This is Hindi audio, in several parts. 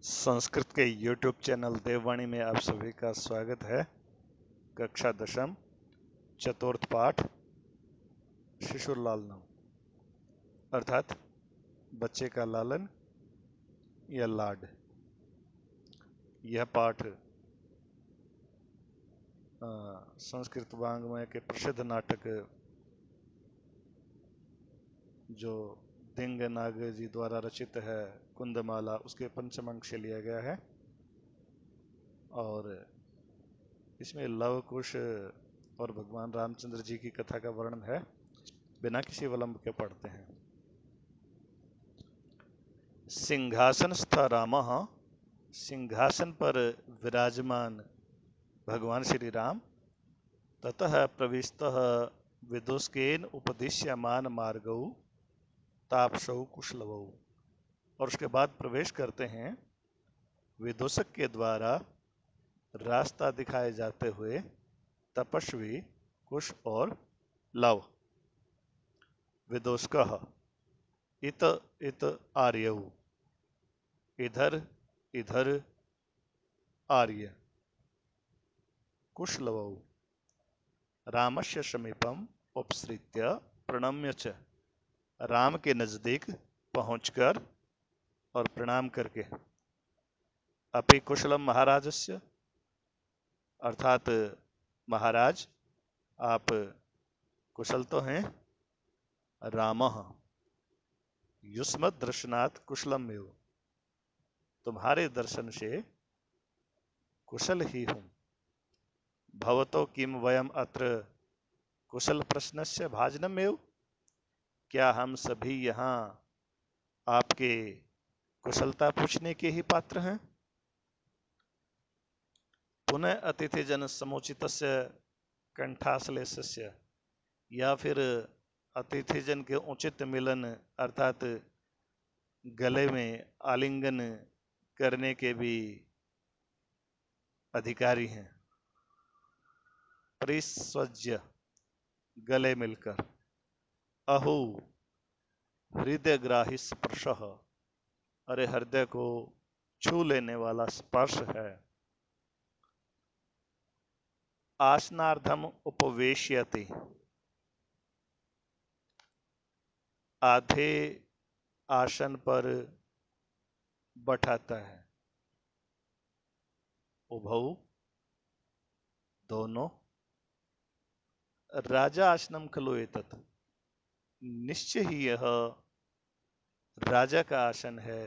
संस्कृत के YouTube चैनल देववाणी में आप सभी का स्वागत है। कक्षा दशम चतुर्थ पाठ शिशु लालनम अर्थात बच्चे का लालन या लाड। यह पाठ संस्कृत वाङ्मय के प्रसिद्ध नाटक जो दिंग नाग जी द्वारा रचित है कुंदमाला, उसके पंचम अंक से लिया गया है और इसमें लव कुश और भगवान रामचंद्र जी की कथा का वर्णन है। बिना किसी विलंब के पढ़ते हैं। सिंहासनस्थ रामः, सिंहासन पर विराजमान भगवान श्री राम, ततः प्रविष्टः विदुषकेन उपदिश्यमान मार्गौ तापसौ कुशलवौ, और उसके बाद प्रवेश करते हैं विदूषक के द्वारा रास्ता दिखाए जाते हुए तपस्वी कुश और लव। विदूषकः इत इत आर्यौ, इधर इधर आर्य। कुशलवौ रामस्य समीपम उपसृत्य प्रणम्य च, राम के नजदीक पहुंचकर और प्रणाम करके। अपि कुशलम महाराजस्य, अर्थात महाराज आप कुशल तो हैं। रामः युष्मद् दर्शनात् कुशलम एव, तुम्हारे दर्शन से कुशल ही हूं। भवतो किम वयम अत्र कुशल प्रश्नस्य भाजनम एव, क्या हम सभी यहाँ आपके कुशलता पूछने के ही पात्र हैं। पुनः अतिथि जन समुचितस्य कंठाश्लेषस्य, या फिर अतिथि जन के उचित मिलन अर्थात गले में आलिंगन करने के भी अधिकारी हैं। परिस्वज्य गले मिलकर। अहो हृदयग्राही स्पर्शः, अरे हृदय को छू लेने वाला स्पर्श है। आसनार्धम उपवेश्यति, आधे आसन पर बैठाता है। उभौ दोनों। राजा आसनम खलु एतत्, निश्चय ही यह राजा का आसन है।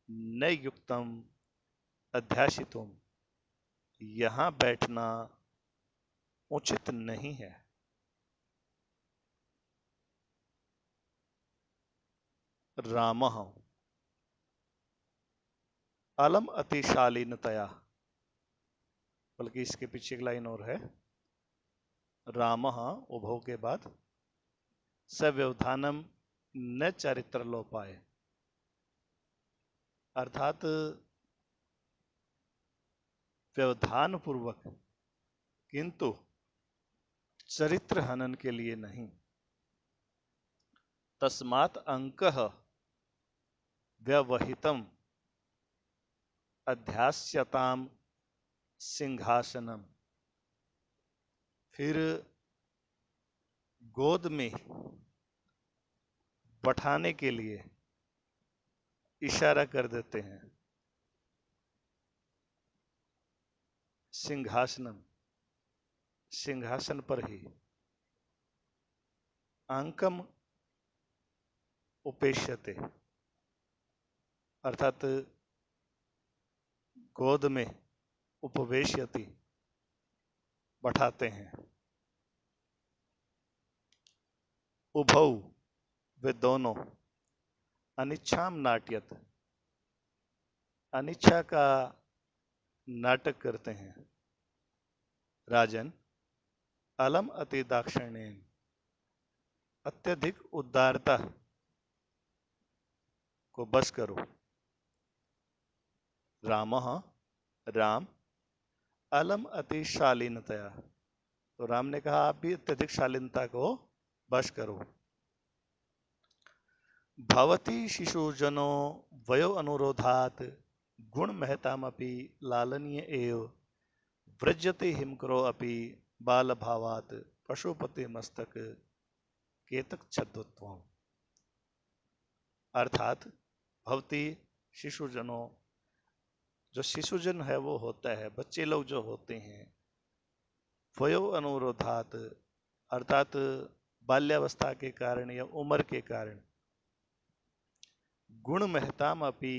न युक्तम अध्यासितुम, यहां बैठना उचित नहीं है। रामः अलम अतिशालीनतया, बल्कि इसके पीछे एक लाइन और है। रामः उभौ के बाद सव्यवधानम न चरित्र लोपाय, अर्थात व्यवधान पूर्वक किंतु चरित्र हनन के लिए नहीं। तस्मात् अंकः व्यवहितम अध्यास्यताम सिंहासनम, फिर गोद में बैठाने के लिए इशारा कर देते हैं। सिंहासनम, सिंहासन पर ही। अंकम उपेश्यते, अर्थात गोद में उपवेश्यति बैठाते हैं। उभौ वे दोनों। अनिच्छाम नाट्यत, अनिच्छा का नाटक करते हैं। राजन अलम अति दाक्षिण्येन, अत्यधिक उदारता को बस करो। रामः राम, अलम अति शालीनतया, तो राम ने कहा आप भी अत्यधिक शालीनता को बस करो। भवती शिशुजनो वयो अनुरोधात गुण महतामपि लालनीय एव व्रजते हिमकरो अपि बाल भावात पशुपति मस्तक केतक छद्मत्वम्। अर्थात भवती शिशुजनों, जो शिशुजन है वो होता है, बच्चे लोग जो होते हैं, वयो अनुरोधात अर्थात बाल्यावस्था के कारण या उम्र के कारण, गुण महताम अपि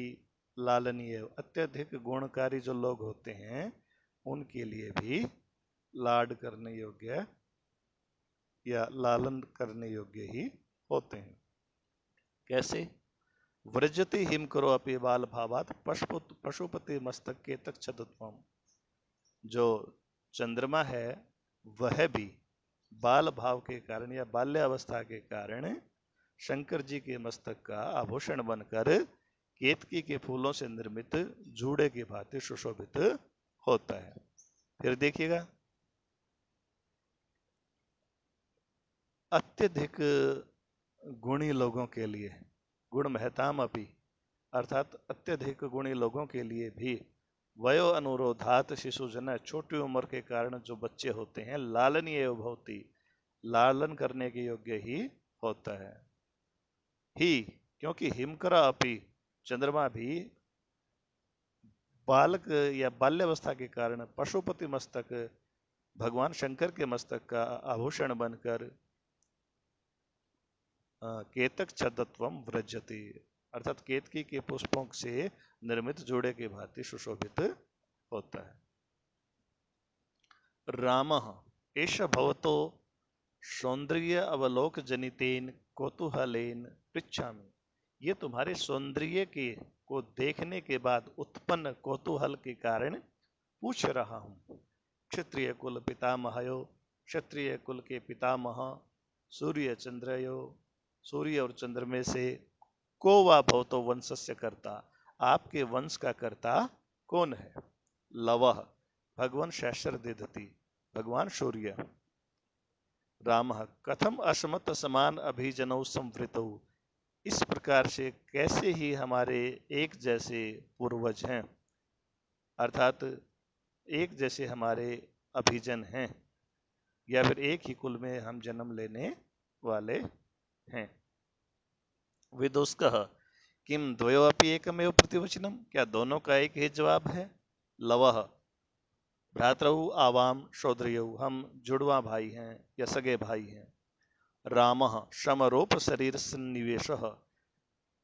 लालनीय अत्यधिक गुणकारी जो लोग होते हैं उनके लिए भी लाड करने योग्य या लालन करने योग्य ही होते हैं। कैसे? व्रजति हिम करो अपि बाल भावात पशुपति मस्तक के तक छदत्वम। जो चंद्रमा है वह भी बाल भाव के कारण या बाल्यावस्था के कारण शंकर जी के मस्तक का आभूषण बनकर केतकी के फूलों से निर्मित जूड़े की भांति सुशोभित होता है। फिर देखिएगा, अत्यधिक गुणी लोगों के लिए, गुण महताम अपि अर्थात अत्यधिक गुणी लोगों के लिए भी, वयो अनुरोधात शिशुजन छोटी उम्र के कारण जो बच्चे होते हैं, लालनीय भवति लालन करने के योग्य ही होता है ही, क्योंकि हिमकरा अपि चंद्रमा भी बालक या बाल्यावस्था के कारण पशुपति मस्तक भगवान शंकर के मस्तक का आभूषण बनकर केतक छदत्वम व्रजति अर्थात केतकी के पुष्पों से निर्मित जोड़े के भांति सुशोभित होता है। रामः एष भवतो सौंदर्य अवलोक जनितेन कौतूहलेन पृच्छामि। ये तुम्हारे सौंदर्य के को देखने के बाद उत्पन्न कौतूहल के कारण पूछ रहा हूं। क्षत्रिय कुल पितामहयो, क्षत्रिय कुल के पितामह सूर्य चंद्रयो, सूर्य और चंद्र में से को वा भवतो वंशस्य कर्ता, आपके वंश का कर्ता कौन है? लवः भगवान शैशर दिदति भगवान सूर्य। रामः कथम असमत समान अभिजनौ संवृतौ, इस प्रकार से कैसे ही हमारे एक जैसे पूर्वज हैं, अर्थात एक जैसे हमारे अभिजन हैं, या फिर एक ही कुल में हम जन्म लेने वाले हैं। विदुष्कः किम द्वयोऽपि एकमेव प्रतिवचनम, क्या दोनों का एक ही जवाब है? लवः भ्रातरौ आवाम सौदर्यौ, हम जुड़वा भाई हैं या सगे भाई हैं। रामः समरूप शरीर सन्निवेशः,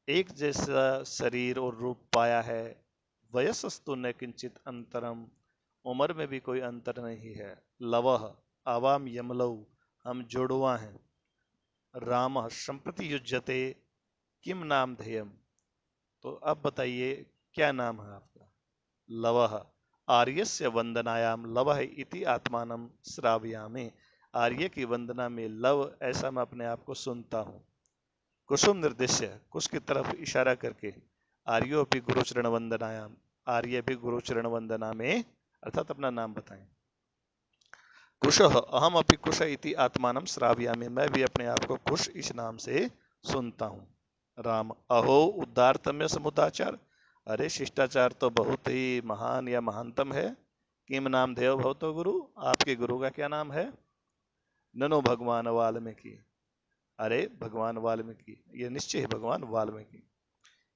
एक जैसा शरीर और रूप पाया है। वयसस्तु न किंचित अंतरम, उम्र में भी कोई अंतर नहीं है। लवः आवाम यमलौ, हम जुड़वा हैं। रामः संप्रति युज्यते किम नाम ध्येयम, तो अब बताइए क्या नाम है आपका? लवः आर्यस्य वंदनायाम लवः इति आत्मानं श्रावयामि, आर्य की वंदना में लव ऐसा मैं अपने आप को सुनता हूँ। कुसुम निर्देश्य, कुश की तरफ इशारा करके, आर्यो भी गुरुचरण वंदनायाम, आर्य भी गुरुचरण वंदना में, अर्थात अपना नाम बताएं। कुशः अहम अपि कुश इति आत्मानं श्रावयामि, मैं भी अपने आप को कुश इस नाम से सुनता हूँ। राम अहो उदारतम्य समुदाचार, अरे शिष्टाचार तो बहुत ही महान या महानतम है। किम नाम देव भवतो गुरु, आपके गुरु का क्या नाम है? ननो भगवान वाल्मीकि, अरे भगवान वाल्मीकि, ये निश्चय है भगवान वाल्मीकि।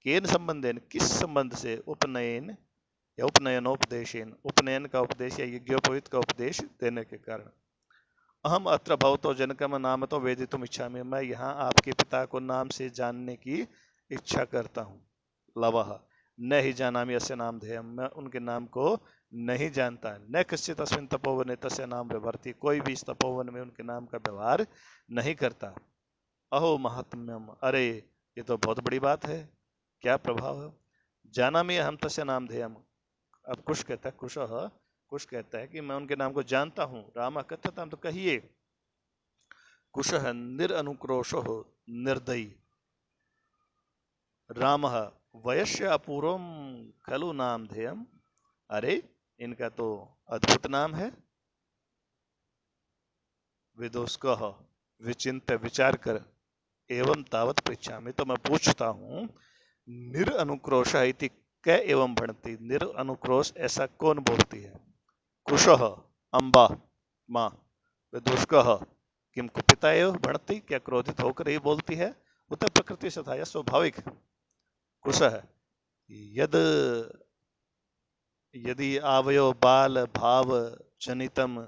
केन संबंधेन, किस संबंध से? उपनयन या उपनयनोपदेशेन, उपनयन का उपदेश या यज्ञोपवीत का उपदेश देने के कारण। अहम अत्र भवतो जनकम नाम तो वेदितुम इच्छामि, मैं यहाँ आपके पिता को नाम से जानने की इच्छा करता हूँ। लवः न ही जानामि अस्य नाम ध्येयम, मैं उनके नाम को नहीं जानता। न कश्चित् अस्मिन् तपोवने तस्य नाम व्यवहरति, कोई भी इस तपोवन में उनके नाम का व्यवहार नहीं करता। अहो महात्म्यम, अरे ये तो बहुत बड़ी बात है, क्या प्रभाव है। जानामि अहम तस्य नाम ध्येयम, अब कुश कहता है, कुश कहता है कि मैं उनके नाम को जानता हूँ। राम कथ्यताम, तो कहिए। कुशः निरनुक्रोशो निर्दयी। रामः वयस्य अपूर्वम खलु नाम ध्येयम, अरे इनका तो अद्भुत नाम है। विदुष्कः विचिंत्य, विचार कर, एवं तावत पृच्छामि, तो मैं पूछता हूँ। निरनुक्रोश इति क एवं भणती, निर अनुक्रोश ऐसा कौन बोलती है? कुशः अम्बा माँ, विदुष्कः किम कुपिता एव भणती, क्या क्रोधित होकर ही बोलती है? उत प्रकृति से था, यह स्वाभाविक। कुशः यद यदि आवयो बाल भाव जनितम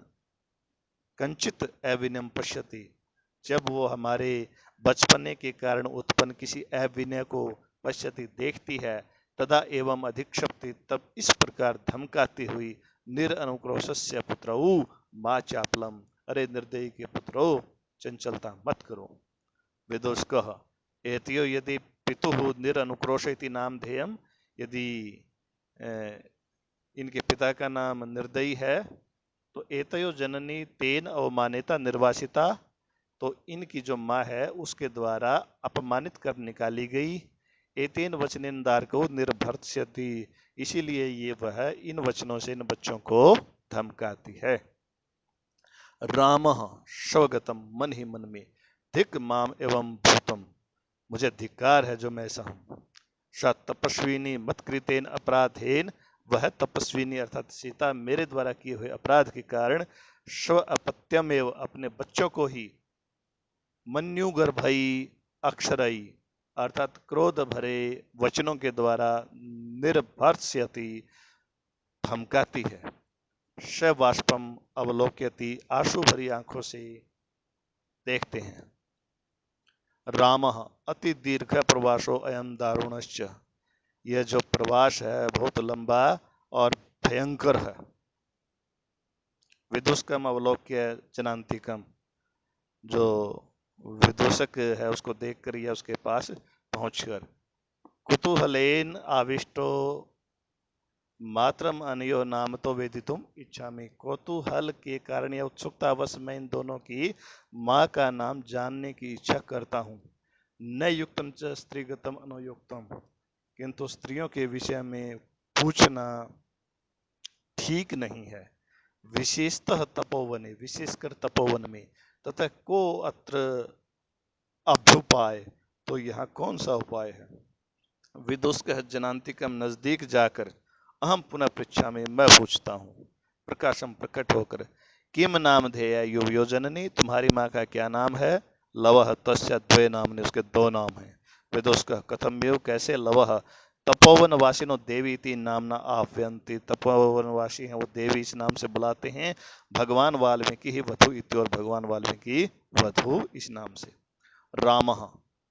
कंचित अविनयम पश्यति, जब वो हमारे बचपने के कारण उत्पन्न किसी अविनय को पश्यति देखती है, तदा एवं अधिक्षप्ति, तब इस प्रकार धमकाती हुई, निर अनुक्रोशस्य पुत्रौ मां चापलम, अरे निर्दयी के पुत्रो चंचलता मत करो। विदुषकः एतयो यदि पितुः निर अनुक्रोश इति नाम धेयम, यदि इनके पिता का नाम निर्दयी है तो एतयो जननी तेन अवमानिता निर्वासिता, तो इनकी जो माँ है उसके द्वारा अपमानित कर निकाली गई। एतेन वचनेन्दार को निर्भर्त्स्यति, इसीलिए ये वह इन वचनों से इन बच्चों को धमकाती है। रामः स्वगतम, मन ही मन में, धिक माम एवं भूतम, मुझे धिक्कार है जो मैं ऐसा हूं। स तपस्विनी मत्कृतेन अपराधेन, वह तपस्विनी अर्थात सीता मेरे द्वारा किए हुए अपराध के कारण स्व अपत्यम एवं अपने बच्चों को ही मन्युगर्भई अक्षरई अर्थात क्रोध भरे वचनों के द्वारा निर्भर्त्स्यति धमकाती है। शवाष्पम अवलोक्यति, आंसू भरी आंखों से देखते हैं। रामः अति दीर्घ प्रवासो अयम दारुणश्च, यह जो प्रवास है बहुत लंबा और भयंकर है। विदुषकम अवलोक्य जनांतिकम, जो विदूषक है उसको देखकर या उसके पास पहुंचकर। कुतूहलेन आविष्टो मात्रम अनयो नाम तो वेदितुम इच्छामि, कौतूहल के कारण या उत्सुकतावश मैं इन दोनों की माँ का नाम जानने की इच्छा करता हूँ। न युक्तम च स्त्रीगतम अनुयुक्तम, किंतु स्त्रियों के विषय में पूछना ठीक नहीं है। विशेषतः तपोवने, विशेषकर तपोवन में, तथा को अत्र अभ्युपाय, तो यहाँ कौन सा उपाय है? विदुषकः जनांतिकम, नजदीक जाकर, अहम पुनः पृच्छा में, मैं पूछता हूँ, प्रकाशम प्रकट होकर, किम नाम धेय युवयो जननी, तुम्हारी माँ का क्या नाम है? लवः तस्य द्वे नामने, उसके दो नाम हैं। विदुषकः कथम्यो, कैसे? लवः तपोवन वासिनो देवी इति नामना आह्वयन्ति, तपोवन वासी हैं वो देवी इस नाम से बुलाते हैं। भगवान वाल्मीकि ही वधु इति, और भगवान वाल्मीकि वधु इस नाम से। रामः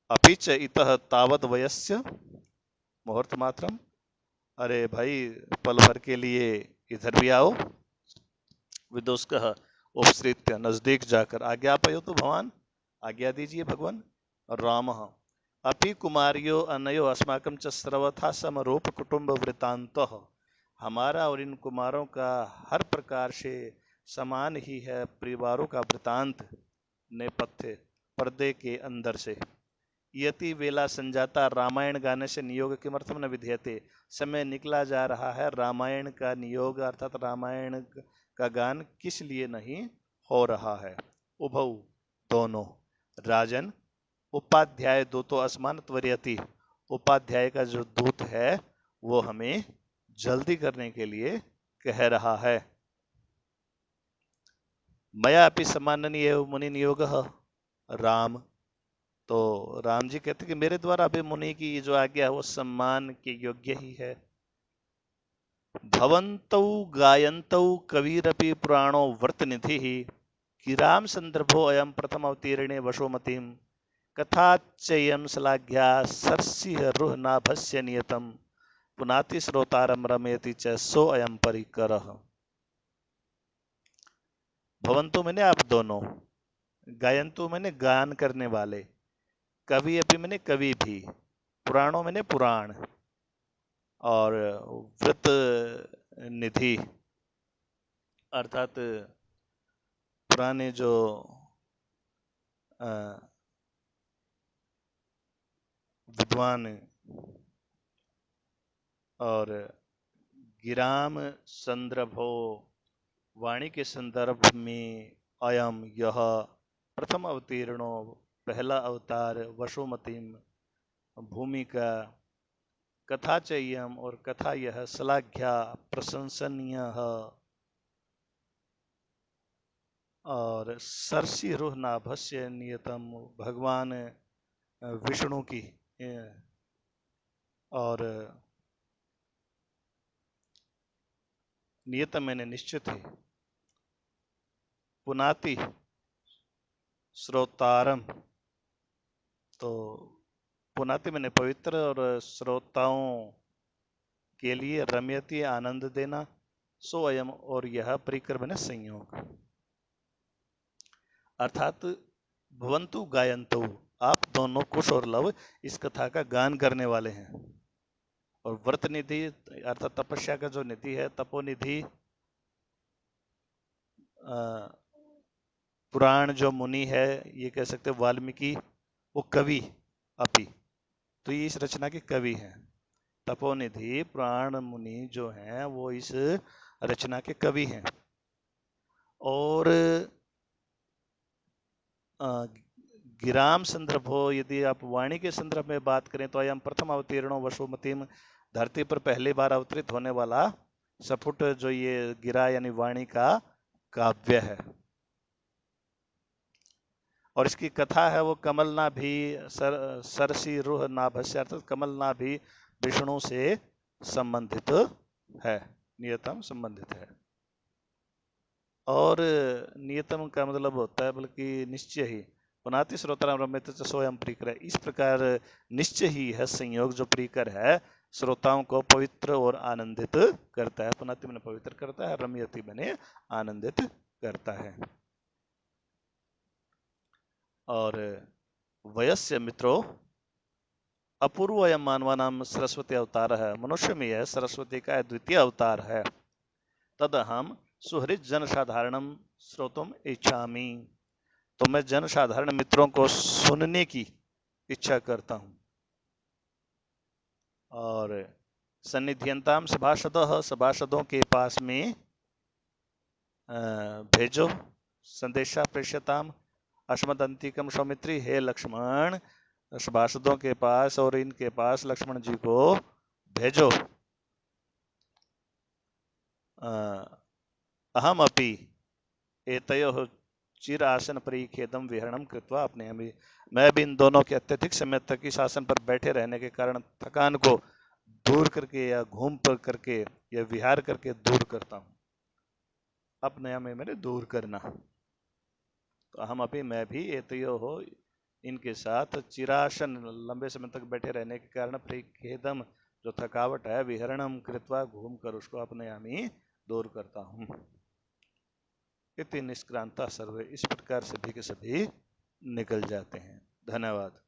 अपि च इतः तावद वयस्य मुहूर्त मात्रम, अरे भाई पल भर के लिए इधर भी आओ। विदुषकः उपसृत्य, नजदीक जाकर, आज्ञापयतु भवान, आज्ञा दीजिए भगवान। रामः अपि कुमारियो अनयो अस्माकं च सर्वथा समरूप कुटुंब वृतांतः, हमारा और इन कुमारों का हर प्रकार से समान ही है परिवारों का वृतांत, नेपथ्य पर्दे के अंदर से। यति वेला संजाता, रामायण गाने से नियोग किमर्थम न विधीयते, समय निकला जा रहा है, रामायण का नियोग अर्थात रामायण का गान किस लिए नहीं हो रहा है? उभौ दोनों, राजन उपाध्याय दूतो असमान त्वरयति, उपाध्याय का जो दूत है वो हमें जल्दी करने के लिए कह रहा है। मया अपि सम्माननीय मुनि नियोगः, राम, तो राम जी कहते कि मेरे द्वारा भी मुनि की जो आज्ञा है वो सम्मान के योग्य ही है। भवन्तौ गायन्तौ कविरपि पुराणो वर्तनिधिः, गिराम संदर्भो अयम प्रथम अवतीर्णे वशोमतीम, कथाच्चयन श्लाघ्या सर्षिरुह नाभस्य नियतम, पुनाति श्रोतारम रमयति च सो अयम परिकरः। भवन्तु मैंने आप दोनों, गायन्तु मैंने गान करने वाले, कवि अपि मैंने कवि भी, पुराणों मैंने पुराण, और व्रत निधि अर्थात पुराने जो विद्वान और गिराम संदर्भो, वाणी के संदर्भ में, अयम यह, प्रथम अवतीर्णो पहला अवतार, वसुमतीम भूमि का, कथा चय्यम और कथा यह श्लाघ्या प्रशंसनीय और सरसी रूह नाभस्य नियतम भगवान विष्णु की और नियतम मैंने निश्चित ही पुनाति श्रोतारम तो पुनाति मैंने पवित्र और श्रोताओं के लिए रम्यति आनंद देना सो अयम और यह परिकर मैंने संयोग अर्थात भवंतु गायंतु आप दोनों कुश और लव इस कथा का गान करने वाले हैं और व्रत निधि अर्थात तपस्या का जो निधि है तपोनिधि पुराण जो मुनि है ये कह सकते वाल्मीकि वो कवि अपि तो ये इस रचना के कवि हैं तपोनिधि पुराण मुनि जो हैं वो इस रचना के कवि हैं और गिराम संदर्भ हो यदि आप वाणी के संदर्भ में बात करें तो अयम प्रथम अवतीर्णो वसुमतीम धरती पर पहली बार अवतरित होने वाला सफुट जो ये गिरा यानी वाणी का काव्य है और इसकी कथा है वो कमलना भी सरसी रूह नाभस्य अर्थात कमलना भी विष्णु से संबंधित है नियतम संबंधित है और नियतम का मतलब होता है बल्कि निश्चय ही पुनाति श्रोताराम रम्यत सोयम प्रीकर है इस प्रकार निश्चय ही है संयोग जो प्रीकर है श्रोताओं को पवित्र और आनंदित करता है पुनाति मैंने पवित्र करता है रम्यति मैंने आनंदित करता है और वयस्य मित्रों अपूर्व यम मानवा नाम सरस्वती अवतार है मनुष्य में यह सरस्वती का द्वितीय अवतार है तद हम सुहृद जन साधारणम श्रोतुम इच्छामि तो मैं जन साधारण मित्रों को सुनने की इच्छा करता हूं और सन्निध्यंताम सभासदों के पास में भेजो संदेशा प्रेषताम अश्मदंतिकम सौमित्री हे लक्ष्मण सभासदों के पास और इनके पास लक्ष्मण जी को भेजो अहम अपि एतयोः चिर आसन परिखेदम विहरणम कृत्वा अपने हमें मैं भी इन दोनों के अत्यधिक समय तक इस आसन पर बैठे रहने के कारण थकान को दूर करके या घूम पर करके या विहार करके दूर करता हूं अपने हमें मेरे दूर करना तो हम अभी मैं भी एतयो हो इनके साथ चिरासन लंबे समय तक बैठे रहने के कारण परिखेदम जो थकावट है विहरणम कृत्वा घूम कर उसको अपने हम ही दूर करता हूं इति निष्क्रांता सर्वे इस प्रकार सभी के सभी निकल जाते हैं धन्यवाद।